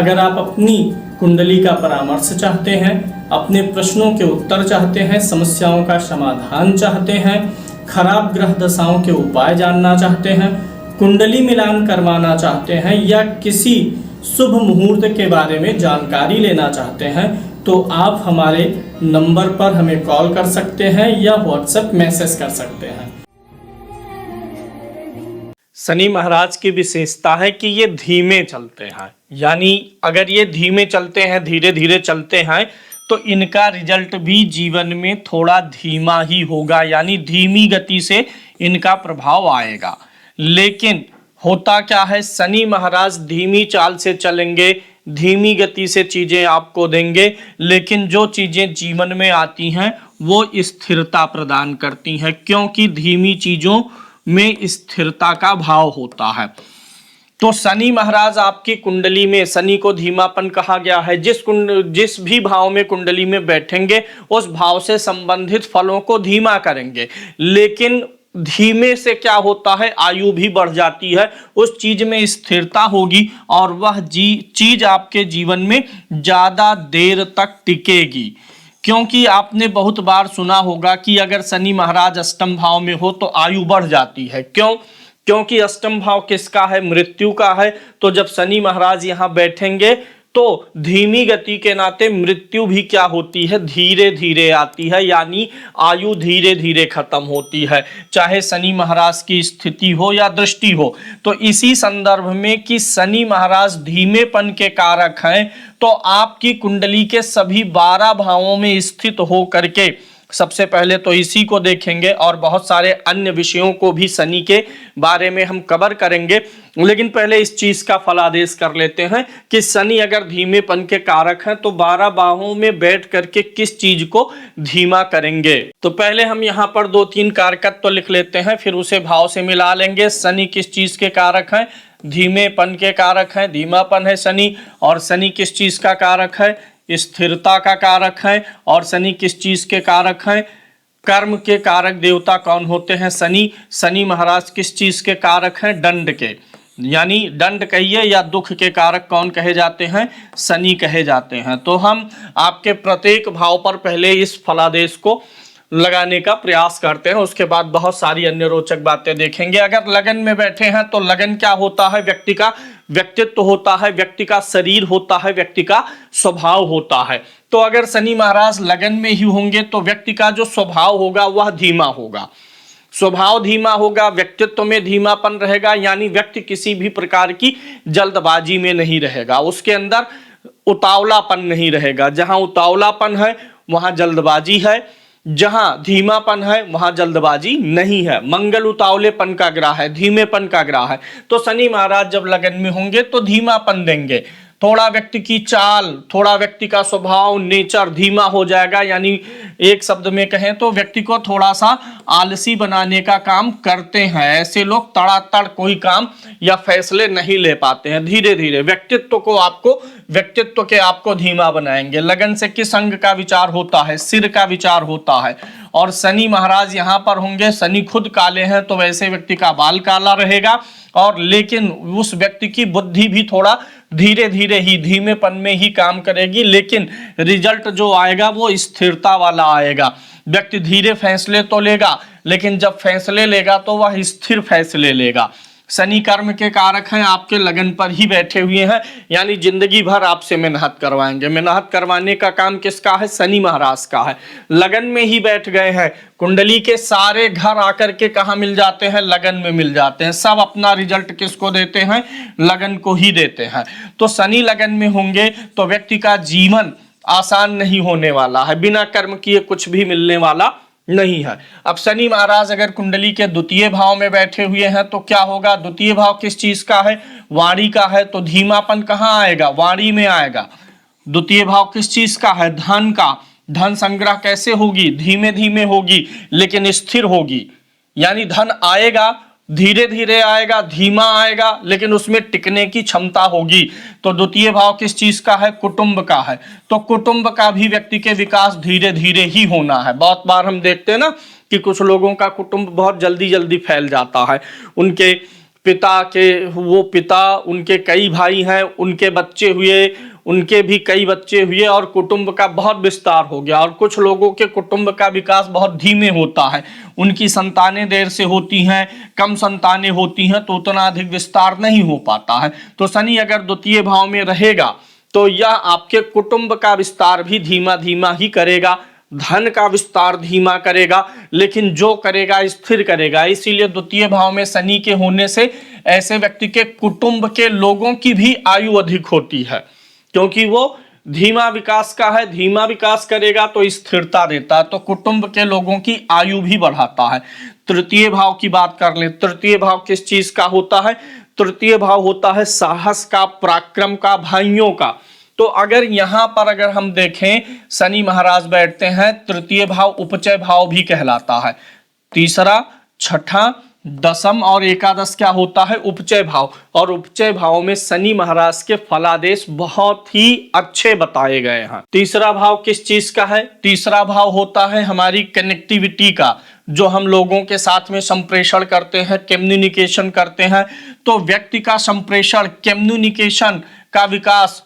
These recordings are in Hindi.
अगर आप अपनी कुंडली का परामर्श चाहते हैं, अपने प्रश्नों के उत्तर चाहते हैं, समस्याओं का समाधान चाहते हैं, खराब ग्रह दशाओं के उपाय जानना चाहते हैं, कुंडली मिलान करवाना चाहते हैं या किसी शुभ मुहूर्त के बारे में जानकारी लेना चाहते हैं, तो आप हमारे नंबर पर हमें कॉल कर सकते हैं या व्हाट्सएप मैसेज कर सकते हैं। शनि महाराज की विशेषता है कि ये धीमे चलते हैं, यानी अगर ये धीमे चलते हैं, धीरे धीरे चलते हैं, तो इनका रिजल्ट भी जीवन में थोड़ा धीमा ही होगा, यानी धीमी गति से इनका प्रभाव आएगा। लेकिन होता क्या है, शनि महाराज धीमी चाल से चलेंगे, धीमी गति से चीजें आपको देंगे, लेकिन जो चीजें जीवन में आती हैं वो स्थिरता प्रदान करती हैं, क्योंकि धीमी चीजों में स्थिरता का भाव होता है। तो शनि महाराज आपकी कुंडली में, शनि को धीमापन कहा गया है, जिस भी भाव में कुंडली में बैठेंगे उस भाव से संबंधित फलों को धीमा करेंगे। लेकिन धीमे से क्या होता है, आयु भी बढ़ जाती है, उस चीज में स्थिरता होगी और वह चीज आपके जीवन में ज्यादा देर तक टिकेगी। क्योंकि आपने बहुत बार सुना होगा कि अगर शनि महाराज अष्टम भाव में हो तो आयु बढ़ जाती है। क्यों? क्योंकि अष्टम भाव किसका है? मृत्यु का है। तो जब शनि महाराज यहाँ बैठेंगे तो धीमी गति के नाते मृत्यु भी क्या होती है, धीरे धीरे आती है, यानी आयु धीरे धीरे खत्म होती है, चाहे शनि महाराज की स्थिति हो या दृष्टि हो। तो इसी संदर्भ में कि शनि महाराज धीमेपन के कारक हैं, तो आपकी कुंडली के सभी 12 भावों में स्थित हो करके सबसे पहले तो इसी को देखेंगे और बहुत सारे अन्य विषयों को भी शनि के बारे में हम कवर करेंगे। लेकिन पहले इस चीज का फलादेश कर लेते हैं कि शनि अगर धीमेपन के कारक हैं तो 12 भावों में बैठ करके किस चीज को धीमा करेंगे। तो पहले हम यहाँ पर 2-3 कारकत्व तो लिख लेते हैं, फिर उसे भाव से मिला लेंगे। शनि किस चीज के कारक हैं? धीमेपन के कारक हैं, धीमापन है शनि। और शनि किस चीज का कारक है? स्थिरता का कारक है। और शनि किस चीज के कारक हैं? कर्म के कारक देवता कौन होते हैं? शनि। शनि महाराज किस चीज के कारक हैं? दंड के, यानी दंड कहिए या दुख के कारक कौन कहे जाते हैं? शनि कहे जाते हैं। तो हम आपके प्रत्येक भाव पर पहले इस फलादेश को लगाने का प्रयास करते हैं, उसके बाद बहुत सारी अन्य रोचक बातें देखेंगे। अगर लगन में बैठे हैं तो लगन क्या होता है? व्यक्ति का व्यक्तित्व होता है, व्यक्ति का शरीर होता है, व्यक्ति का स्वभाव होता है। तो अगर शनि महाराज लगन में ही होंगे तो व्यक्ति का जो स्वभाव होगा वह धीमा होगा, स्वभाव धीमा होगा, व्यक्तित्व में धीमापन रहेगा, यानी व्यक्ति किसी भी प्रकार की जल्दबाजी में नहीं रहेगा, उसके अंदर उतावलापन नहीं रहेगा। जहां उतावलापन है वहां जल्दबाजी है, जहां धीमापन है वहां जल्दबाजी नहीं है। मंगल उतावलेपन का ग्रह है, धीमेपन का ग्रह है। तो शनि महाराज जब लगन में होंगे तो धीमापन देंगे, थोड़ा व्यक्ति की चाल, थोड़ा व्यक्ति का स्वभाव, नेचर धीमा हो जाएगा, यानी एक शब्द में कहें तो व्यक्ति को थोड़ा सा आलसी बनाने का काम करते हैं। ऐसे लोग तड़ातड़ कोई काम या फैसले नहीं ले पाते हैं, धीरे धीरे व्यक्तित्व के आपको धीमा बनाएंगे। लगन से किस अंग का विचार होता है? सिर का विचार होता है। और शनि महाराज यहाँ पर होंगे, शनि खुद काले हैं तो वैसे व्यक्ति का बाल काला रहेगा, और लेकिन उस व्यक्ति की बुद्धि भी थोड़ा धीरे धीरे ही, धीमेपन में ही काम करेगी, लेकिन रिजल्ट जो आएगा वो स्थिरता वाला आएगा। व्यक्ति धीरे फैसले तो लेगा, लेकिन जब फैसले लेगा तो वह स्थिर फैसले लेगा। शनि कर्म के कारक हैं, आपके लगन पर ही बैठे हुए हैं, यानी जिंदगी भर आपसे मेहनत करवाएंगे। मेहनत करवाने का काम किसका है? शनि महाराज का है। लगन में ही बैठ गए हैं, कुंडली के सारे घर आकर के कहाँ मिल जाते हैं? लगन में मिल जाते हैं। सब अपना रिजल्ट किसको देते हैं? लगन को ही देते हैं। तो शनि लगन में होंगे तो व्यक्ति का जीवन आसान नहीं होने वाला है, बिना कर्म किए कुछ भी मिलने वाला नहीं है। अब शनि महाराज अगर कुंडली के द्वितीय भाव में बैठे हुए हैं तो क्या होगा? द्वितीय भाव किस चीज का है? वाणी का है। तो धीमापन कहाँ आएगा? वाणी में आएगा। द्वितीय भाव किस चीज का है? धन का। धन संग्रह कैसे होगी? धीमे धीमे होगी, लेकिन स्थिर होगी, यानी धन आएगा, धीरे धीरे आएगा, धीमा आएगा, लेकिन उसमें टिकने की क्षमता होगी। तो द्वितीय भाव किस चीज का है? कुटुंब का है। तो कुटुंब का भी व्यक्ति के विकास धीरे धीरे ही होना है। बहुत बार हम देखते हैं ना कि कुछ लोगों का कुटुंब बहुत जल्दी जल्दी फैल जाता है, उनके पिता के वो पिता, उनके कई भाई हैं, उनके बच्चे हुए, उनके भी कई बच्चे हुए और कुटुंब का बहुत विस्तार हो गया। और कुछ लोगों के कुटुंब का विकास बहुत धीमे होता है, उनकी संतानें देर से होती हैं, कम संतानें होती हैं, तो उतना अधिक विस्तार नहीं हो पाता है। तो शनि अगर द्वितीय भाव में रहेगा तो यह आपके कुटुंब का विस्तार भी धीमा धीमा ही करेगा, धन का विस्तार धीमा करेगा, लेकिन जो करेगा स्थिर करेगा। इसीलिए द्वितीय भाव में शनि के होने से ऐसे व्यक्ति के कुटुंब के लोगों की भी आयु अधिक होती है, क्योंकि वो धीमा विकास का है, धीमा विकास करेगा तो स्थिरता देता है, तो कुटुंब के लोगों की आयु भी बढ़ाता है। तृतीय भाव की बात कर ले, तृतीय भाव किस चीज का होता है? तृतीय भाव होता है साहस का, पराक्रम का, भाइयों का। तो अगर यहां पर अगर हम देखें शनि महाराज बैठते हैं, तृतीय भाव उपचय भाव भी कहलाता है। तीसरा, छठा, दसम और एकादश क्या होता है? उपचय भाव। और उपचय भाव में शनि महाराज के फलादेश बहुत ही अच्छे बताए गए हैं। तीसरा भाव किस चीज का है? तीसरा भाव होता है हमारी कनेक्टिविटी का, जो हम लोगों के साथ में संप्रेषण करते हैं, कम्युनिकेशन करते हैं। तो व्यक्ति का संप्रेषण, कम्युनिकेशन का विकास,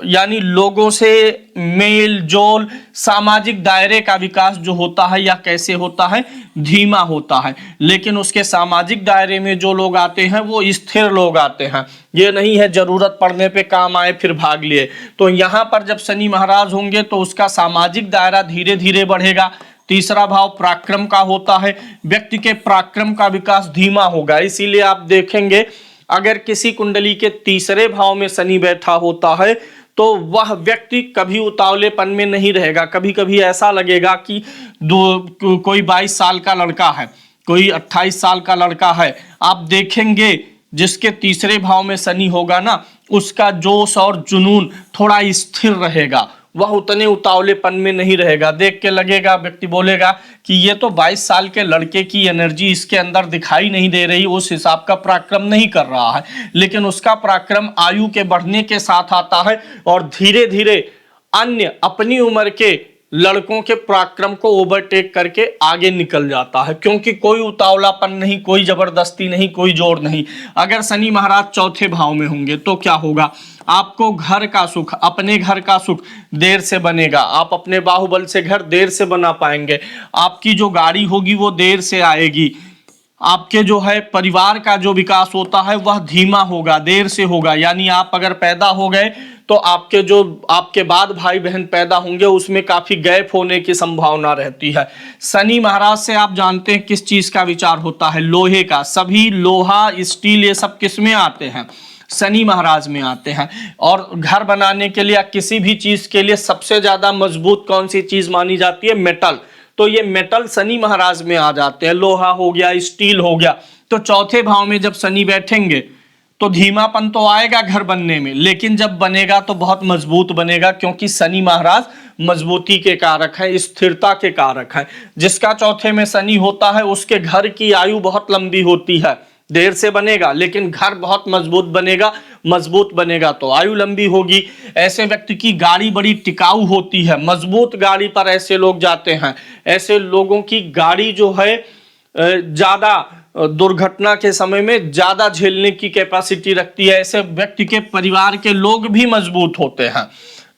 यानी लोगों से मेल जोल, सामाजिक दायरे का विकास जो होता है या कैसे होता है? धीमा होता है। लेकिन उसके सामाजिक दायरे में जो लोग आते हैं वो स्थिर लोग आते हैं, ये नहीं है जरूरत पड़ने पे काम आए फिर भाग लिए। तो यहाँ पर जब शनि महाराज होंगे तो उसका सामाजिक दायरा धीरे धीरे बढ़ेगा। तीसरा भाव पराक्रम का होता है, व्यक्ति के पराक्रम का विकास धीमा होगा। इसीलिए आप देखेंगे अगर किसी कुंडली के तीसरे भाव में शनि बैठा होता है तो वह व्यक्ति कभी उतावलेपन में नहीं रहेगा। कभी कभी ऐसा लगेगा कि कोई 22 साल का लड़का है, कोई 28 साल का लड़का है, आप देखेंगे जिसके तीसरे भाव में शनि होगा ना, उसका जोश और जुनून थोड़ा स्थिर रहेगा, वह उतने उतावलेपन में नहीं रहेगा। देख के लगेगा, व्यक्ति बोलेगा कि ये तो 22 साल के लड़के की एनर्जी इसके अंदर दिखाई नहीं दे रही, उस हिसाब का पराक्रम नहीं कर रहा है। लेकिन उसका पराक्रम आयु के बढ़ने के साथ आता है और धीरे धीरे अन्य अपनी उम्र के लड़कों के पराक्रम को ओवरटेक करके आगे निकल जाता है, क्योंकि कोई उतावलापन नहीं, कोई जबरदस्ती नहीं, कोई जोर नहीं। अगर शनि महाराज चौथे भाव में होंगे तो क्या होगा? आपको घर का सुख, अपने घर का सुख देर से बनेगा, आप अपने बाहुबल से घर देर से बना पाएंगे, आपकी जो गाड़ी होगी वो देर से आएगी, आपके जो है परिवार का जो विकास होता है वह धीमा होगा, देर से होगा। यानी आप अगर पैदा हो गए तो आपके जो आपके बाद भाई बहन पैदा होंगे उसमें काफी गैप होने की संभावना रहती है। शनि महाराज से आप जानते हैं किस चीज का विचार होता है? लोहे का। सभी लोहा, स्टील, ये सब किस में आते हैं? शनि महाराज में आते हैं। और घर बनाने के लिए या किसी भी चीज के लिए सबसे ज्यादा मजबूत कौन सी चीज मानी जाती है? मेटल। तो ये मेटल शनि महाराज में आ जाते हैं, लोहा हो गया, स्टील हो गया। तो चौथे भाव में जब शनि बैठेंगे तो धीमापन तो आएगा घर बनने में, लेकिन जब बनेगा तो बहुत मजबूत बनेगा, क्योंकि शनि महाराज मजबूती के कारक है, स्थिरता के कारक है। जिसका चौथे में शनि होता है उसके घर की आयु बहुत लंबी होती है। देर से बनेगा लेकिन घर बहुत मजबूत बनेगा, मजबूत बनेगा तो आयु लंबी होगी। ऐसे व्यक्ति की गाड़ी बड़ी टिकाऊ होती है, मजबूत गाड़ी पर ऐसे लोग जाते हैं। ऐसे लोगों की गाड़ी जो है ज्यादा दुर्घटना के समय में ज्यादा झेलने की कैपेसिटी रखती है। ऐसे व्यक्ति के परिवार के लोग भी मजबूत होते हैं।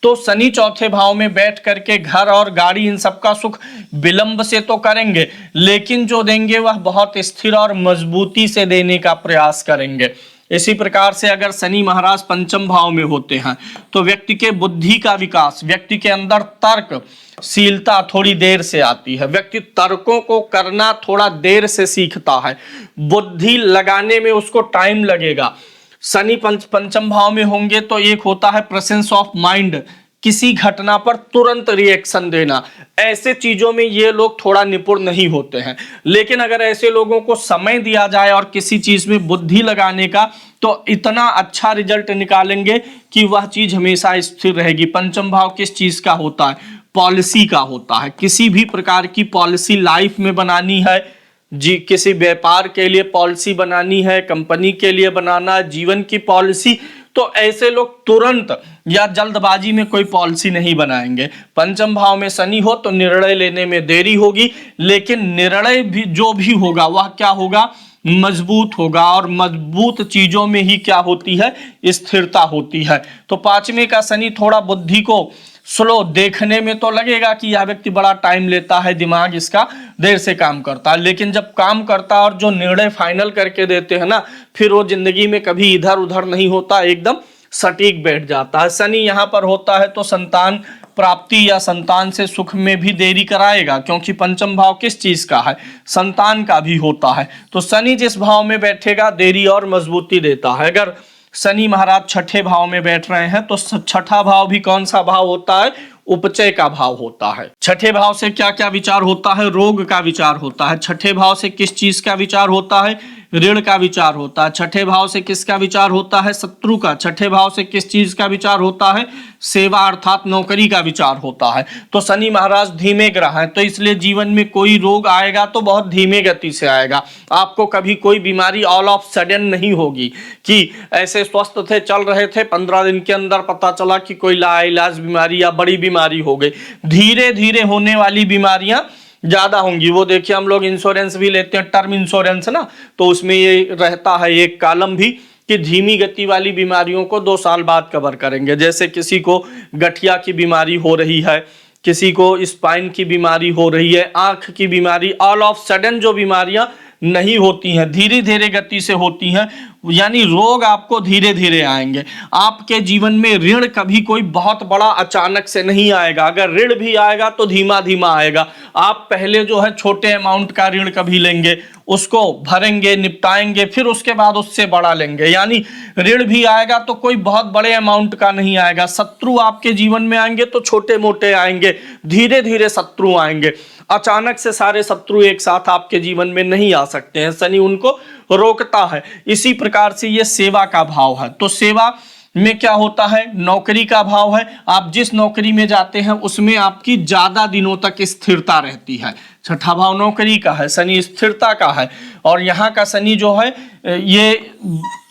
तो शनि चौथे भाव में बैठ करके घर और गाड़ी इन सब का सुख विलंब से तो करेंगे, लेकिन जो देंगे वह बहुत स्थिर और मजबूती से देने का प्रयास करेंगे। इसी प्रकार से अगर शनि महाराज पंचम भाव में होते हैं तो व्यक्ति के बुद्धि का विकास, व्यक्ति के अंदर तर्कशीलता थोड़ी देर से आती है, व्यक्ति तर्कों को करना थोड़ा देर से सीखता है, बुद्धि लगाने में उसको टाइम लगेगा। शनि पंचम भाव में होंगे तो एक होता है प्रेजेंस ऑफ माइंड, किसी घटना पर तुरंत रिएक्शन देना। ऐसे चीजों में ये लोग थोड़ा निपुण नहीं होते हैं, लेकिन अगर ऐसे लोगों को समय दिया जाए और किसी चीज में बुद्धि लगाने का तो इतना अच्छा रिजल्ट निकालेंगे कि वह चीज हमेशा स्थिर रहेगी। पंचम भाव किस चीज का होता है? पॉलिसी का होता है। किसी भी प्रकार की पॉलिसी लाइफ में बनानी है जी, किसी व्यापार के लिए पॉलिसी बनानी है, कंपनी के लिए बनाना, जीवन की पॉलिसी, तो ऐसे लोग तुरंत या जल्दबाजी में कोई पॉलिसी नहीं बनाएंगे। पंचम भाव में शनि हो तो निर्णय लेने में देरी होगी, लेकिन निर्णय भी जो भी होगा वह क्या होगा? मजबूत होगा, और मजबूत चीजों में ही क्या होती है, स्थिरता होती है। तो पांचवें का शनि थोड़ा बुद्धि को स्लो, देखने में तो लगेगा कि यह व्यक्ति बड़ा टाइम लेता है, दिमाग इसका देर से काम करता है, लेकिन जब काम करता है और जो निर्णय फाइनल करके देते हैं ना, फिर वो जिंदगी में कभी इधर उधर नहीं होता, एकदम सटीक बैठ जाता है। शनि यहाँ पर होता है तो संतान प्राप्ति या संतान से सुख में भी देरी कराएगा, क्योंकि पंचम भाव किस चीज का है, संतान का भी होता है। तो शनि जिस भाव में बैठेगा देरी और मजबूती देता है। अगर शनि महाराज छठे भाव में बैठ रहे हैं तो छठा भाव भी कौन सा भाव होता है, उपचय का भाव होता है। छठे भाव से क्या क्या विचार होता है, रोग का विचार होता है। छठे भाव से किस चीज का विचार होता है, ऋण का विचार होता है। छठे भाव से किसका विचार होता है, शत्रु का। छठे भाव से किस चीज का विचार होता है, सेवा अर्थात नौकरी का विचार होता है। तो शनि महाराज धीमे ग्रह है, तो इसलिए जीवन में कोई रोग आएगा तो बहुत धीमे गति से आएगा। आपको कभी कोई बीमारी ऑल ऑफ सडन नहीं होगी कि ऐसे स्वस्थ थे, चल रहे थे, 15 दिन के अंदर पता चला कि कोई लाइलाज बीमारी या बड़ी बीमारी हो गई। धीरे धीरे होने वाली बीमारियां ज्यादा होंगी। वो देखिए हम लोग इंश्योरेंस भी लेते हैं, टर्म इंश्योरेंस ना, तो उसमें ये रहता है एक कॉलम भी कि धीमी गति वाली बीमारियों को 2 साल बाद कवर करेंगे। जैसे किसी को गठिया की बीमारी हो रही है, किसी को स्पाइन की बीमारी हो रही है, आंख की बीमारी, ऑल ऑफ सडन जो बीमारियां नहीं होती हैं, धीरे धीरे गति से होती हैं, यानी रोग आपको धीरे धीरे आएंगे। आपके जीवन में ऋण कभी कोई बहुत बड़ा अचानक से नहीं आएगा। अगर ऋण भी आएगा तो धीमा धीमा आएगा। आप पहले जो है छोटे अमाउंट का ऋण कभी लेंगे, उसको भरेंगे, निपटाएंगे, फिर उसके बाद उससे बड़ा लेंगे। यानी ऋण भी आएगा तो कोई बहुत बड़े अमाउंट का नहीं आएगा। शत्रु आपके जीवन में आएंगे तो छोटे मोटे आएंगे, धीरे धीरे शत्रु आएंगे। अचानक से सारे शत्रु एक साथ आपके जीवन में नहीं आ सकते हैं, शनि उनको रोकता है। इसी प्रकार से ये सेवा का भाव है। तो सेवा में क्या होता है, नौकरी का भाव है। आप जिस नौकरी में जाते हैं उसमें आपकी ज्यादा दिनों तक स्थिरता रहती है। छठा भाव नौकरी का है, शनि स्थिरता का है। और यहाँ का शनि जो है ये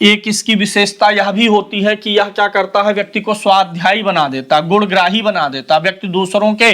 एक इसकी विशेषता यह भी होती है कि यह क्या करता है, व्यक्ति को स्वाध्यायी बना देता, गुणग्राही बना देता। व्यक्ति दूसरों के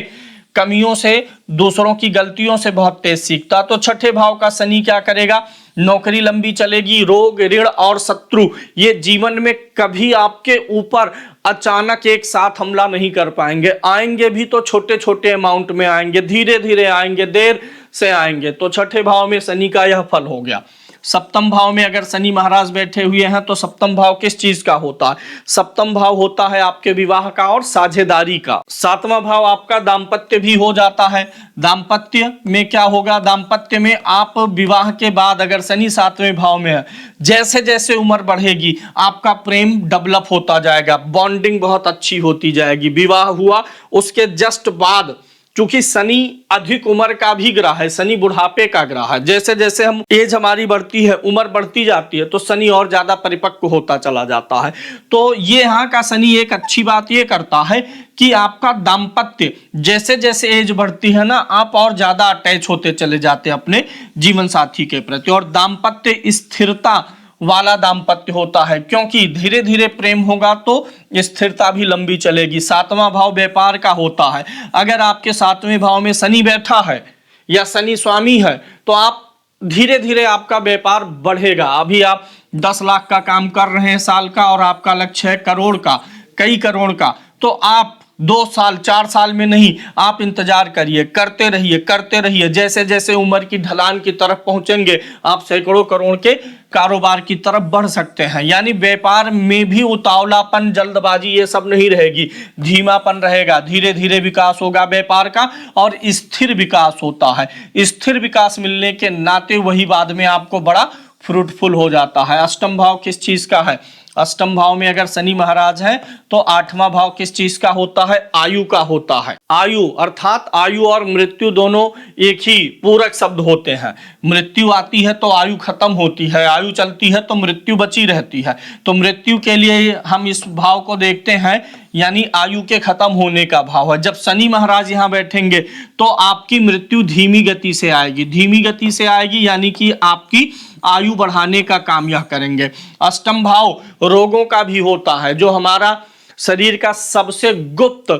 कमियों से, दूसरों की गलतियों से बहुत तेज सीखता। तो छठे भाव का शनि क्या करेगा, नौकरी लंबी चलेगी, रोग, ऋण और शत्रु ये जीवन में कभी आपके ऊपर अचानक एक साथ हमला नहीं कर पाएंगे। आएंगे भी तो छोटे छोटे अमाउंट में आएंगे, धीरे धीरे आएंगे, देर से आएंगे। तो छठे भाव में शनि का यह फल हो गया। सप्तम भाव में अगर शनि महाराज बैठे हुए हैं तो सप्तम भाव किस चीज का होता है, सप्तम भाव होता है आपके विवाह का और साझेदारी का। सातवां भाव आपका दाम्पत्य भी हो जाता है। दाम्पत्य में क्या होगा, दाम्पत्य में आप विवाह के बाद अगर शनि सातवें भाव में है, जैसे जैसे उम्र बढ़ेगी आपका प्रेम डेवलप होता जाएगा, बॉन्डिंग बहुत अच्छी होती जाएगी। विवाह हुआ उसके जस्ट बाद, क्योंकि शनि अधिक उम्र का भी ग्रह है, शनि बुढ़ापे का ग्रह है। जैसे जैसे हम एज हमारी बढ़ती है, उम्र बढ़ती जाती है, तो शनि और ज्यादा परिपक्व होता चला जाता है। तो ये यहाँ का शनि एक अच्छी बात ये करता है कि आपका दाम्पत्य जैसे जैसे एज बढ़ती है ना, आप और ज्यादा अटैच होते चले जाते हैं अपने जीवन साथी के प्रति। और दाम्पत्य स्थिरता वाला दाम्पत्य होता है, क्योंकि धीरे धीरे प्रेम होगा तो स्थिरता भी लंबी चलेगी। सातवां भाव व्यापार का होता है। अगर आपके सातवें भाव में शनि बैठा है या शनि स्वामी है तो आप धीरे धीरे आपका व्यापार बढ़ेगा। अभी आप 10 लाख का काम कर रहे हैं साल का और आपका लक्ष्य है करोड़ का, कई करोड़ का, तो आप 2 साल 4 साल में नहीं, आप इंतजार करिए, करते रहिए। जैसे जैसे उम्र की ढलान की तरफ पहुंचेंगे आप सैकड़ों करोड़ के कारोबार की तरफ बढ़ सकते हैं। यानी व्यापार में भी उतावलापन, जल्दबाजी ये सब नहीं रहेगी, धीमापन रहेगा, धीरे धीरे विकास होगा व्यापार का और स्थिर विकास होता है। स्थिर विकास मिलने के नाते वही बाद में आपको बड़ा फ्रूटफुल हो जाता है। अष्टम भाव किस चीज का है, अष्टम भाव में अगर शनि महाराज है तो आठवां भाव किस चीज का होता है, आयु का होता है। आयु अर्थात आयु और मृत्यु दोनों एक ही पूरक शब्द होते हैं। मृत्यु आती है तो आयु खत्म होती है, आयु चलती है तो मृत्यु बची रहती है। तो मृत्यु के लिए हम इस भाव को देखते हैं, यानी आयु के खत्म होने का भाव है। जब शनि महाराज यहाँ बैठेंगे तो आपकी मृत्यु धीमी गति से आएगी, धीमी गति से आएगी, यानी कि आपकी आयु बढ़ाने का काम यह करेंगे। अष्टम भाव रोगों का भी होता है, जो हमारा शरीर का सबसे गुप्त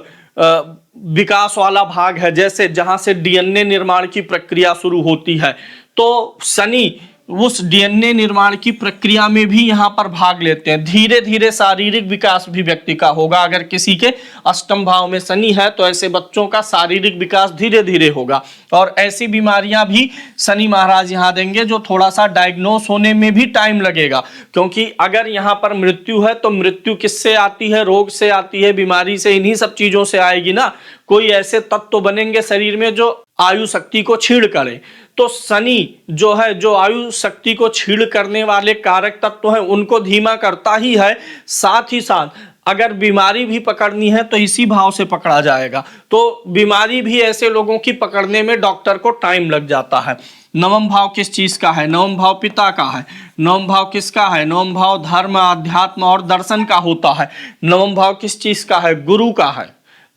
विकास वाला भाग है। जैसे जहां से डीएनए निर्माण की प्रक्रिया शुरू होती है, तो शनि उस डीएनए निर्माण की प्रक्रिया में भी यहाँ पर भाग लेते हैं। धीरे धीरे शारीरिक विकास भी व्यक्ति का होगा। अगर किसी के अष्टम भाव में शनि है तो ऐसे बच्चों का शारीरिक विकास धीरे धीरे होगा, और ऐसी बीमारियां भी शनि महाराज यहाँ देंगे जो थोड़ा सा डायग्नोस होने में भी टाइम लगेगा। क्योंकि अगर यहाँ पर मृत्यु है तो मृत्यु किससे आती है? रोग से आती है, बीमारी से, इन्हीं सब चीजों से आएगी ना। कोई ऐसे तत्व बनेंगे शरीर में जो आयु शक्ति को छीण करे। तो शनि जो है, जो आयु शक्ति को छीण करने वाले कारक तत्व हैं उनको धीमा करता ही है। साथ ही साथ अगर बीमारी भी पकड़नी है तो इसी भाव से पकड़ा जाएगा। तो बीमारी भी ऐसे लोगों की पकड़ने में डॉक्टर को टाइम लग जाता है। नवम भाव किस चीज का है? नवम भाव पिता का है। नवम भाव किसका है? नवम भाव धर्म, अध्यात्म और दर्शन का होता है। नवम भाव किस चीज का है? गुरु का है।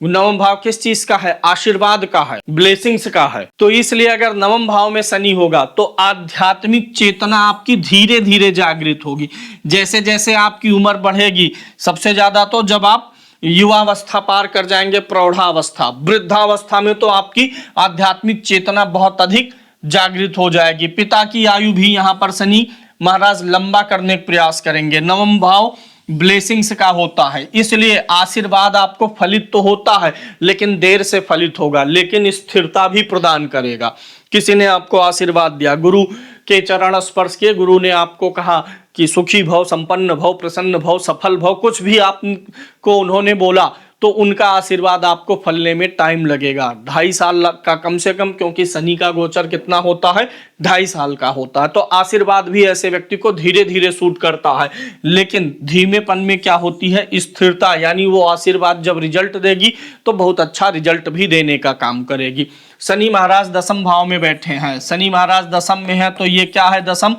नवम भाव किस चीज का है? आशीर्वाद का है, ब्लेसिंग्स का है। तो इसलिए अगर नवम भाव में शनि होगा तो आध्यात्मिक चेतना आपकी धीरे धीरे जागृत होगी। जैसे जैसे आपकी उम्र बढ़ेगी, सबसे ज्यादा तो जब आप युवावस्था पार कर जाएंगे, प्रौढ़ावस्था, वृद्धावस्था में तो आपकी आध्यात्मिक चेतना बहुत अधिक जागृत हो जाएगी। पिता की आयु भी यहाँ पर शनि महाराज लंबा करने का प्रयास करेंगे। नवम भाव ब्लेसिंग्स का होता है, इसलिए आशीर्वाद आपको फलित तो होता है लेकिन देर से फलित होगा, लेकिन स्थिरता भी प्रदान करेगा। किसी ने आपको आशीर्वाद दिया, गुरु के चरण स्पर्श किए, गुरु ने आपको कहा कि सुखी भव, संपन्न भव, प्रसन्न भव, सफल भव, कुछ भी आपको उन्होंने बोला तो उनका आशीर्वाद आपको फलने में टाइम लगेगा। 2.5 साल का कम से कम, क्योंकि शनि का गोचर कितना होता है? 2.5 साल का होता है। तो आशीर्वाद भी ऐसे व्यक्ति को धीरे धीरे सूट करता है। लेकिन धीमेपन में क्या होती है? स्थिरता, यानी वो आशीर्वाद जब रिजल्ट देगी तो बहुत अच्छा रिजल्ट भी देने का काम करेगी। शनि महाराज दसम भाव में बैठे हैं। शनि महाराज दसम में है तो ये क्या है? दसम।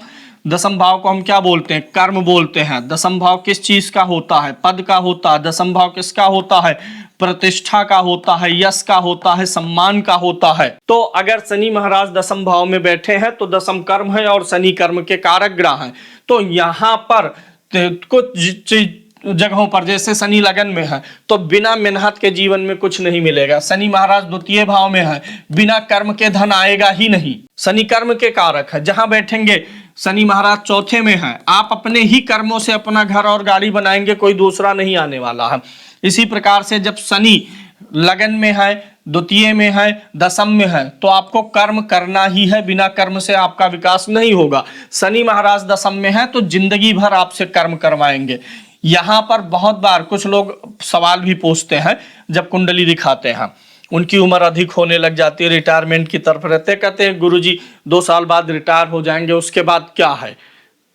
दसम भाव को हम क्या बोलते हैं? कर्म बोलते हैं। दसम भाव किस चीज का होता है? पद का होता है। दसम भाव किसका होता है? प्रतिष्ठा का होता है, यश का होता है, सम्मान का होता है। तो अगर शनि महाराज दसम भाव में बैठे हैं तो दसम कर्म है और शनि कर्म के कारक ग्रह हैं। तो यहाँ पर कुछ जगहों पर, जैसे शनि लगन में है तो बिना मेहनत के जीवन में कुछ नहीं मिलेगा। शनि महाराज द्वितीय भाव में है, बिना कर्म के धन आएगा ही नहीं। शनि कर्म के कारक है। जहां बैठेंगे शनि महाराज चौथे में है, आप अपने ही कर्मों से अपना घर और गाड़ी बनाएंगे, कोई दूसरा नहीं आने वाला है। इसी प्रकार से जब शनि लगन में है, द्वितीय में है, दसम में है, तो आपको कर्म करना ही है। बिना कर्म से आपका विकास नहीं होगा। शनि महाराज दसम में है तो जिंदगी भर आपसे कर्म करवाएंगे। यहाँ पर बहुत बार कुछ लोग सवाल भी पूछते हैं जब कुंडली दिखाते हैं, उनकी उम्र अधिक होने लग जाती है, रिटायरमेंट की तरफ रहते, कहते हैं गुरुजी 2 साल बाद रिटायर हो जाएंगे, उसके बाद क्या है?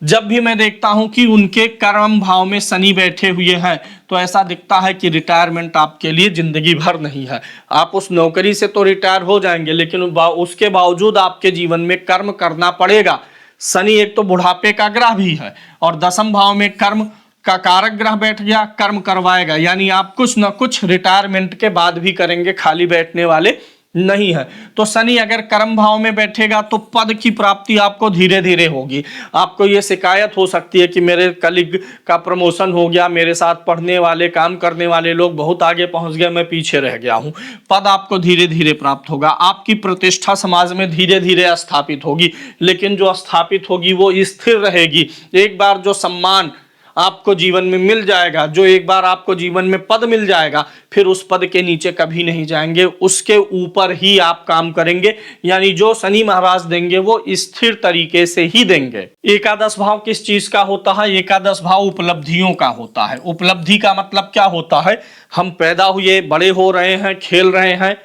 जब भी मैं देखता हूं कि उनके कर्म भाव में शनि बैठे हुए हैं तो ऐसा दिखता है कि रिटायरमेंट आपके लिए जिंदगी भर नहीं है। आप उस नौकरी से तो रिटायर हो जाएंगे लेकिन उसके बावजूद आपके जीवन में कर्म करना पड़ेगा। शनि एक तो बुढ़ापे का ग्रह भी है और दसम भाव में कर्म का कारक ग्रह बैठ गया, कर्म करवाएगा। यानी आप कुछ ना कुछ रिटायरमेंट के बाद भी करेंगे, खाली बैठने वाले नहीं है। तो शनि अगर कर्म भाव में बैठेगा तो पद की प्राप्ति आपको धीरे धीरे होगी। आपको ये शिकायत हो सकती है कि मेरे कलीग का प्रमोशन हो गया, मेरे साथ पढ़ने वाले, काम करने वाले लोग बहुत आगे पहुंच गए, मैं पीछे रह गया हूं। पद आपको धीरे धीरे प्राप्त होगा। आपकी प्रतिष्ठा समाज में धीरे धीरे स्थापित होगी, लेकिन जो स्थापित होगी वो स्थिर रहेगी। एक बार जो सम्मान आपको जीवन में मिल जाएगा, जो एक बार आपको जीवन में पद मिल जाएगा, फिर उस पद के नीचे कभी नहीं जाएंगे, उसके ऊपर ही आप काम करेंगे। यानी जो शनि महाराज देंगे वो स्थिर तरीके से ही देंगे। एकादश भाव किस चीज का होता है? एकादश भाव उपलब्धियों का होता है। उपलब्धि का मतलब क्या होता है? हम पैदा हुए, बड़े हो रहे हैं, खेल रहे हैं,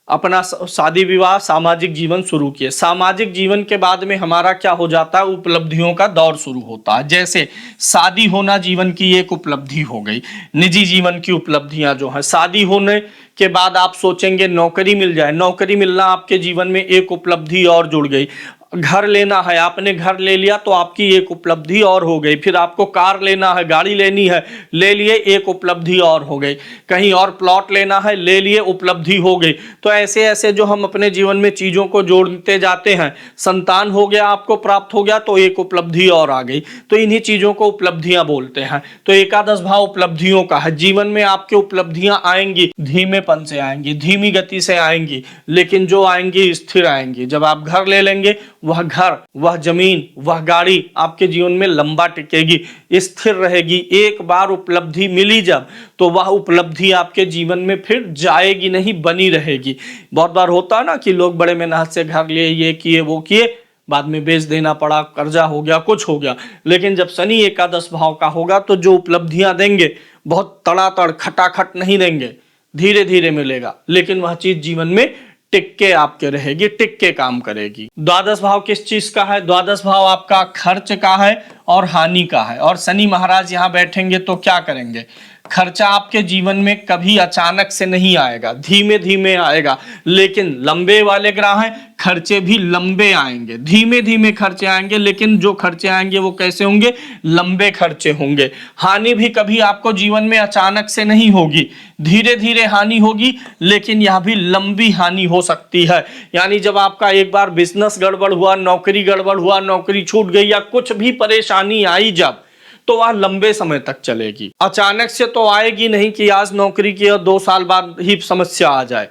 अपना शादी विवाह, सामाजिक जीवन शुरू किए। सामाजिक जीवन के बाद में हमारा क्या हो जाता है? उपलब्धियों का दौर शुरू होता है। जैसे शादी होना जीवन की एक उपलब्धि हो गई। निजी जीवन की उपलब्धियां जो है, शादी होने के बाद आप सोचेंगे नौकरी मिल जाए, नौकरी मिलना आपके जीवन में एक उपलब्धि और जुड़ गई। घर लेना है, आपने घर ले लिया तो आपकी एक उपलब्धि और हो गई। फिर आपको कार लेना है, गाड़ी लेनी है, ले लिए, एक उपलब्धि और हो गई। कहीं और प्लॉट लेना है, ले लिए, उपलब्धि हो गई। तो ऐसे ऐसे जो हम अपने जीवन में चीज़ों को जोड़ते जाते हैं, संतान हो गया, आपको प्राप्त हो गया तो एक उपलब्धि और आ गई। तो इन्हीं चीज़ों को उपलब्धियां बोलते हैं। तो एकादश भाव उपलब्धियों का है। जीवन में आपके उपलब्धियां आएंगी, धीमेपन से आएंगी, धीमी गति से आएंगी, लेकिन जो आएंगी स्थिर आएंगी। जब आप घर ले लेंगे, वह घर, वह जमीन, वह गाड़ी आपके जीवन में लंबा टिकेगी, स्थिर रहेगी। एक बार उपलब्धि मिली जब, तो वह उपलब्धि आपके जीवन में फिर जाएगी नहीं, बनी रहेगी। बहुत बार होता है ना कि लोग बड़े मेहनत से घर लिए, ये किए वो किए, बाद में बेच देना पड़ा, कर्जा हो गया, कुछ हो गया। लेकिन जब शनि एकादश भाव का होगा तो जो उपलब्धियां देंगे बहुत तड़ातड़ खटाखट नहीं देंगे, धीरे धीरे मिलेगा, लेकिन वह चीज जीवन में टिक के आपके रहेगी, टिक के काम करेगी। द्वादश भाव किस चीज का है? द्वादश भाव आपका खर्च का है और हानि का है। और शनि महाराज यहाँ बैठेंगे तो क्या करेंगे? खर्चा आपके जीवन में कभी अचानक से नहीं आएगा, धीमे धीमे आएगा। लेकिन लंबे वाले ग्रह हैं, खर्चे भी लंबे आएंगे, धीमे धीमे खर्चे आएंगे, लेकिन जो खर्चे आएंगे वो कैसे होंगे? लंबे खर्चे होंगे। हानि भी कभी आपको जीवन में अचानक से नहीं होगी, धीरे धीरे हानि होगी, लेकिन यह भी लंबी हानि हो सकती है। यानी जब आपका एक बार बिजनेस गड़बड़ हुआ, नौकरी गड़बड़ हुआ, नौकरी छूट गई या कुछ भी परेशानी आई जब, तो वह लंबे समय तक चलेगी। अचानक से तो आएगी नहीं कि आज नौकरी की और 2 साल बाद ही समस्या आ जाए,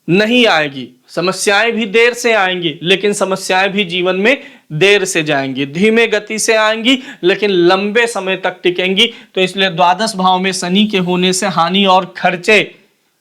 नहीं आएगी। समस्याएं भी देर से आएंगी, लेकिन समस्याएं भी जीवन में देर से जाएंगी, धीमे गति से आएंगी, लेकिन लंबे समय तक टिकेंगी। तो इसलिए द्वादश भाव में शनि के होने से हानि और खर्चे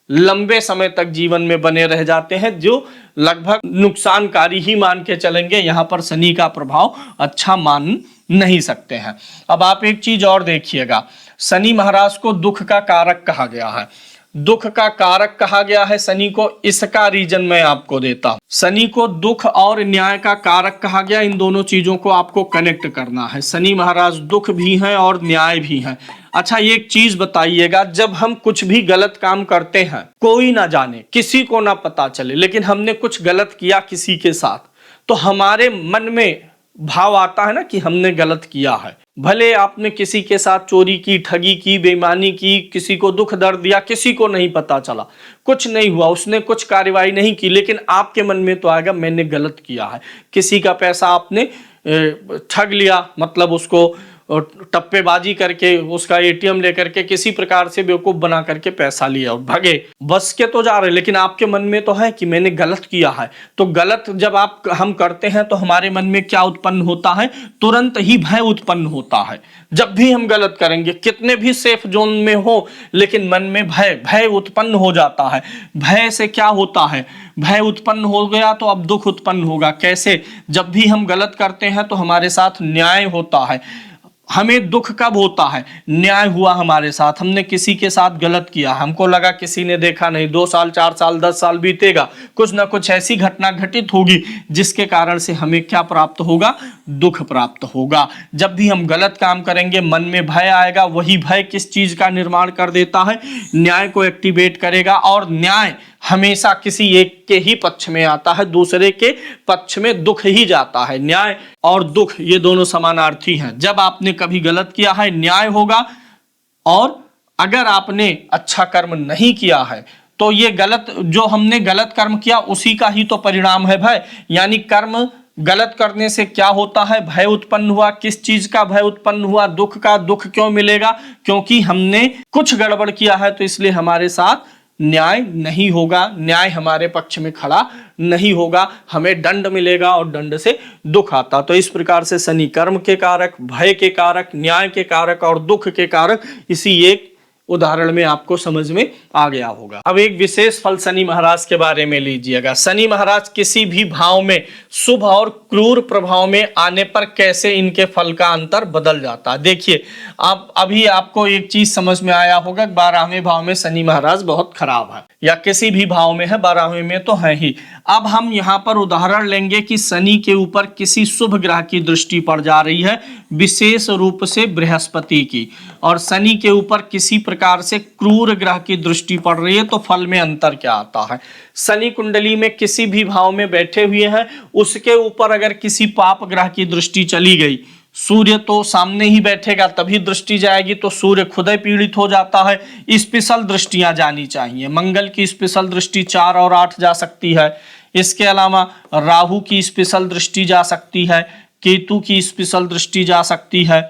लंबे समय तक जीवन में बने रह जाते हैं, जो लगभग नुकसानकारी ही मान के चलेंगे। यहां पर शनि का प्रभाव अच्छा मान नहीं सकते हैं। अब आप एक चीज और देखिएगा, शनि महाराज को दुख का कारक कहा गया है। दुख का कारक कहा गया है शनि को, इसका रीजन मैं आपको देता हूं। शनि को दुख और न्याय का कारक कहा गया, इन दोनों चीजों को आपको कनेक्ट करना है। शनि महाराज दुख भी हैं और न्याय भी हैं। अच्छा, एक चीज बताइएगा, जब हम कुछ भी गलत काम करते हैं, कोई ना जाने, किसी को ना पता चले, लेकिन हमने कुछ गलत किया किसी के साथ, तो हमारे मन में भाव आता है ना कि हमने गलत किया है। भले आपने किसी के साथ चोरी की, ठगी की, बेईमानी की, किसी को दुख दर्द दिया, किसी को नहीं पता चला, कुछ नहीं हुआ, उसने कुछ कार्रवाई नहीं की, लेकिन आपके मन में तो आएगा मैंने गलत किया है। किसी का पैसा आपने ठग लिया, मतलब उसको टप्पेबाजी करके, उसका एटीएम लेकर के किसी प्रकार से बेवकूफ बना करके पैसा लिया और भागे, बस के तो जा रहे, लेकिन आपके मन में तो है कि मैंने गलत किया है। तो गलत जब हम करते हैं तो हमारे मन में क्या उत्पन्न होता है? तुरंत ही भय उत्पन्न होता है। जब भी हम गलत करेंगे, कितने भी सेफ जोन में हो, लेकिन मन में भय उत्पन्न हो जाता है। भय से क्या होता है? भय उत्पन्न हो गया तो अब दुख उत्पन्न होगा। कैसे? जब भी हम गलत करते हैं तो हमारे साथ न्याय होता है। हमें दुख कब होता है? न्याय हुआ हमारे साथ, हमने किसी के साथ गलत किया, हमको लगा किसी ने देखा नहीं, 2 साल 4 साल 10 साल बीतेगा, कुछ ना कुछ ऐसी घटना घटित होगी जिसके कारण से हमें क्या प्राप्त होगा? दुख प्राप्त होगा। जब भी हम गलत काम करेंगे मन में भय आएगा। वही भय किस चीज का निर्माण कर देता है? न्याय को एक्टिवेट करेगा। और न्याय हमेशा किसी एक के ही पक्ष में आता है, दूसरे के पक्ष में दुख ही जाता है। न्याय और दुख ये दोनों समानार्थी हैं। जब आपने कभी गलत किया है, न्याय होगा, और अगर आपने अच्छा कर्म नहीं किया है तो ये गलत, जो हमने गलत कर्म किया उसी का ही तो परिणाम है भय। यानी कर्म गलत करने से क्या होता है? भय उत्पन्न हुआ। किस चीज का भय उत्पन्न हुआ? दुख का। दुख क्यों मिलेगा? क्योंकि हमने कुछ गड़बड़ किया है, तो इसलिए हमारे साथ न्याय नहीं होगा, न्याय हमारे पक्ष में खड़ा नहीं होगा, हमें दंड मिलेगा और दंड से दुख आता। तो इस प्रकार से शनि कर्म के कारक, भय के कारक, न्याय के कारक और दुख के कारक इसी एक उदाहरण में आपको समझ में आ गया होगा। अब एक विशेष फल शनि महाराज के बारे में लीजिएगा। शनि महाराज किसी भी भाव में शुभ और क्रूर प्रभाव में आने पर कैसे इनके फल का अंतर बदल जाता है। देखिए, आप अभी आपको एक चीज समझ में आया होगा, 12वें भाव में शनि महाराज बहुत खराब है, या किसी भी भाव में है, 12वें में तो है ही। अब हम यहाँ पर उदाहरण लेंगे कि शनि के ऊपर किसी शुभ ग्रह की दृष्टि पड़ जा रही है, विशेष रूप से बृहस्पति की, और शनि के ऊपर किसी प्रकार से क्रूर ग्रह की दृष्टि पड़ रही है, तो फल में अंतर क्या आता है। शनि कुंडली में किसी भी भाव में बैठे हुए हैं, उसके ऊपर अगर किसी पाप ग्रह की दृष्टि चली गई, सूर्य तो सामने ही बैठेगा तभी दृष्टि जाएगी, तो सूर्य खुद ही पीड़ित हो जाता है। स्पेशल दृष्टियां जानी चाहिए। मंगल की स्पेशल दृष्टि 4 और 8 जा सकती है। इसके अलावा राहु की स्पेशल दृष्टि जा सकती है, केतु की स्पेशल दृष्टि जा सकती है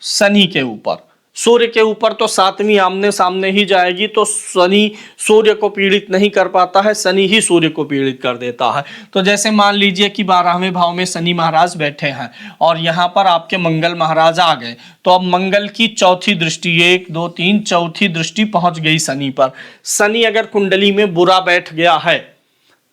शनि के ऊपर। सूर्य के ऊपर तो 7वीं आमने सामने ही जाएगी, तो शनि सूर्य को पीड़ित नहीं कर पाता है, शनि ही सूर्य को पीड़ित कर देता है। तो जैसे मान लीजिए कि 12वें भाव में शनि महाराज बैठे हैं और यहाँ पर आपके मंगल महाराज आ गए, तो अब मंगल की चौथी दृष्टि, 1 2 3 चौथी दृष्टि पहुंच गई शनि पर। शनि अगर कुंडली में बुरा बैठ गया है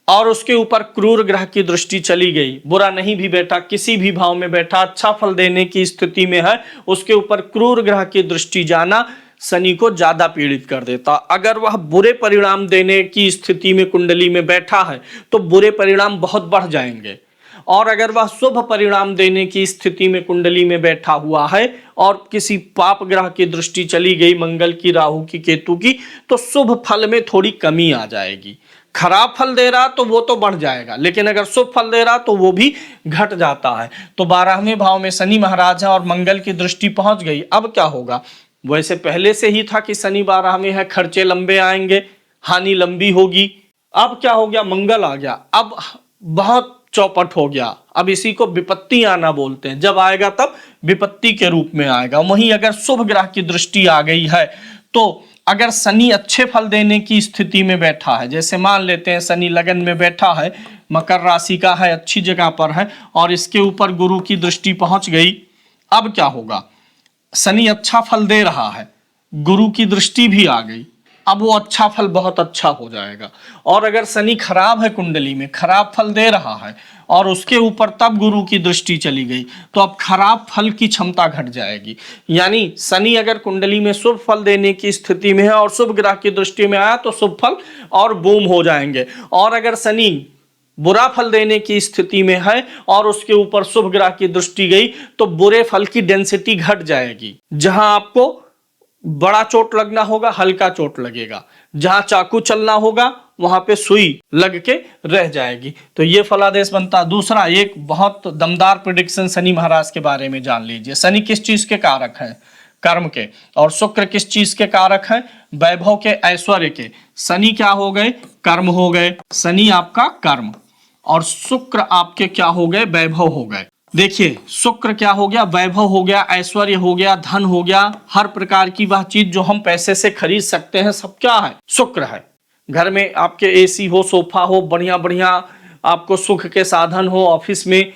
और उसके ऊपर क्रूर ग्रह की दृष्टि चली गई, बुरा नहीं भी बैठा, किसी भी भाव में बैठा, अच्छा फल देने की स्थिति में है, उसके ऊपर क्रूर ग्रह की दृष्टि जाना शनि को ज्यादा पीड़ित कर देता। अगर वह बुरे परिणाम देने की स्थिति में कुंडली में बैठा है तो बुरे परिणाम बहुत बढ़ जाएंगे, और अगर वह शुभ परिणाम देने की स्थिति में कुंडली में बैठा हुआ है और किसी पाप ग्रह की दृष्टि चली गई, मंगल की, राहु की, केतु की, तो शुभ फल में थोड़ी कमी आ जाएगी। खराब फल दे रहा तो वो तो बढ़ जाएगा, लेकिन अगर शुभ फल दे रहा तो वो भी घट जाता है। तो 12वें भाव में शनि महाराज है और मंगल की दृष्टि पहुंच गई। अब क्या होगा? वैसे पहले से ही था कि शनि 12वें है, खर्चे लंबे आएंगे, हानि लंबी होगी। अब क्या हो गया? मंगल आ गया, अब बहुत चौपट हो गया। अब इसी को विपत्ति आना बोलते हैं। जब आएगा तब विपत्ति के रूप में आएगा। वहीं अगर शुभ ग्रह की दृष्टि आ गई है, तो अगर शनि अच्छे फल देने की स्थिति में बैठा है, जैसे मान लेते हैं शनि लगन में बैठा है, मकर राशि का है, अच्छी जगह पर है, और इसके ऊपर गुरु की दृष्टि पहुंच गई, अब क्या होगा? शनि अच्छा फल दे रहा है, गुरु की दृष्टि भी आ गई, अब वो अच्छा फल बहुत अच्छा हो जाएगा। और अगर शनि खराब है, कुंडली में खराब फल दे रहा है और उसके ऊपर तब गुरु की दृष्टि चली गई, तो अब खराब फल की क्षमता घट जाएगी। यानी शनि अगर कुंडली में शुभ फल देने की स्थिति में है और शुभ ग्रह की दृष्टि में आया तो शुभ फल और बूम हो जाएंगे, और अगर शनि बुरा फल देने की स्थिति में है और उसके ऊपर शुभ ग्रह की दृष्टि गई तो बुरे फल की डेंसिटी घट जाएगी। जहां आपको बड़ा चोट लगना होगा, हल्का चोट लगेगा, जहां चाकू चलना होगा वहां पे सुई लग के रह जाएगी। तो ये फलादेश बनता। दूसरा, एक बहुत दमदार प्रेडिक्शन शनि महाराज के बारे में जान लीजिए। शनि किस चीज के कारक हैं? कर्म के। और शुक्र किस चीज के कारक हैं? वैभव के, ऐश्वर्य के। शनि क्या हो गए? कर्म हो गए। शनि आपका कर्म और शुक्र आपके क्या हो गए? वैभव हो गए। देखिए, शुक्र क्या हो गया? वैभव हो गया, ऐश्वर्य हो गया, धन हो गया, हर प्रकार की वह चीज जो हम पैसे से खरीद सकते हैं, सब क्या है? शुक्र है। घर में आपके एसी हो, सोफा हो, बढ़िया बढ़िया आपको सुख के साधन हो, ऑफिस में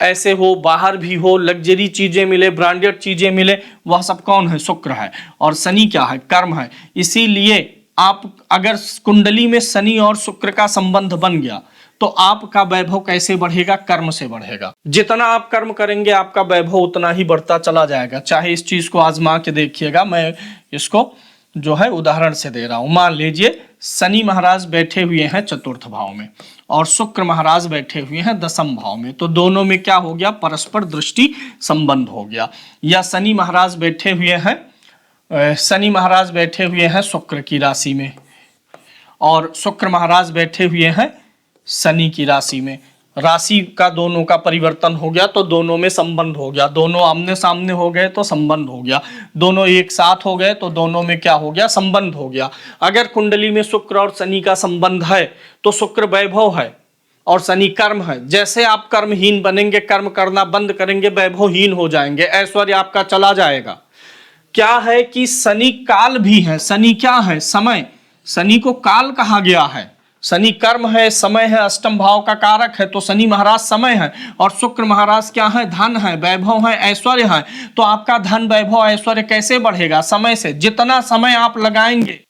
ऐसे हो, बाहर भी हो, लग्जरी चीजें मिले, ब्रांडेड चीजें मिले, वह सब कौन है? शुक्र है। और शनि क्या है? कर्म है। इसीलिए आप अगर कुंडली में शनि और शुक्र का संबंध बन गया तो आपका वैभव कैसे बढ़ेगा? कर्म से बढ़ेगा। जितना आप कर्म करेंगे आपका वैभव उतना ही बढ़ता चला जाएगा। चाहे इस चीज को आजमा के देखिएगा, मैं इसको जो है उदाहरण से दे रहा हूं। मान लीजिए शनि महाराज बैठे हुए हैं चतुर्थ भाव में और शुक्र महाराज बैठे हुए हैं दसम भाव में, तो दोनों में क्या हो गया? परस्पर दृष्टि संबंध हो गया। या शनि महाराज बैठे हुए हैं शुक्र की राशि में और शुक्र महाराज बैठे हुए हैं शनि की राशि में, राशि का दोनों का परिवर्तन हो गया तो दोनों में संबंध हो गया। दोनों आमने सामने हो गए तो संबंध हो गया, दोनों एक साथ हो गए तो दोनों में क्या हो गया? संबंध हो गया। अगर कुंडली में शुक्र और शनि का संबंध है तो शुक्र वैभव है और शनि कर्म है। जैसे आप कर्महीन बनेंगे, कर्म करना बंद करेंगे, वैभवहीन हो जाएंगे, ऐश्वर्य आपका चला जाएगा। क्या है कि शनि काल भी है। शनि क्या है? समय। शनि को काल कहा गया है। शनि कर्म है, समय है, अष्टम भाव का कारक है, तो शनि महाराज समय है और शुक्र महाराज क्या है? धन है, वैभव है, ऐश्वर्य है। तो आपका धन, वैभव, ऐश्वर्य कैसे बढ़ेगा? समय से। जितना समय आप लगाएंगे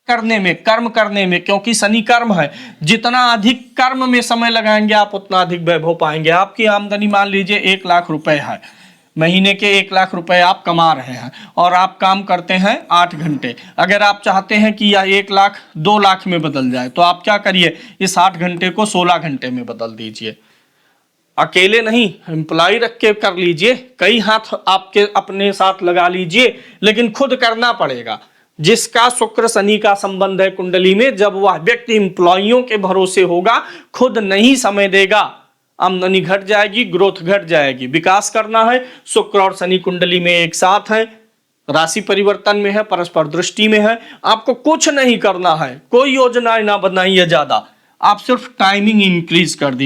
करने में, कर्म करने में, क्योंकि शनि कर्म है, जितना अधिक कर्म में समय लगाएंगे आप उतना अधिक वैभव पाएंगे। आपकी आमदनी मान लीजिए 1 लाख रुपए है, महीने के 1 लाख रुपए आप कमा रहे हैं और आप काम करते हैं 8 घंटे। अगर आप चाहते हैं कि यह 1 लाख 2 लाख में बदल जाए तो आप क्या करिए? इस 8 घंटे को 16 घंटे में बदल दीजिए। अकेले नहीं, एम्प्लॉय रख के कर लीजिए, कई हाथ आपके अपने साथ लगा लीजिए, लेकिन खुद करना पड़ेगा। जिसका शुक्र शनि का संबंध है कुंडली में, जब वह व्यक्ति एम्प्लॉइयों के भरोसे होगा, खुद नहीं समय देगा, आमदनी घट जाएगी, ग्रोथ घट जाएगी। विकास करना है, शुक्र और शनि कुंडली में एक साथ है, राशि परिवर्तन में है, परस्पर दृष्टि में है। आपको कुछ नहीं करना है, कोई योजनाएं ना बनाइए ज्यादा, आप सिर्फ टाइमिंग इंक्रीज कर दीजिए।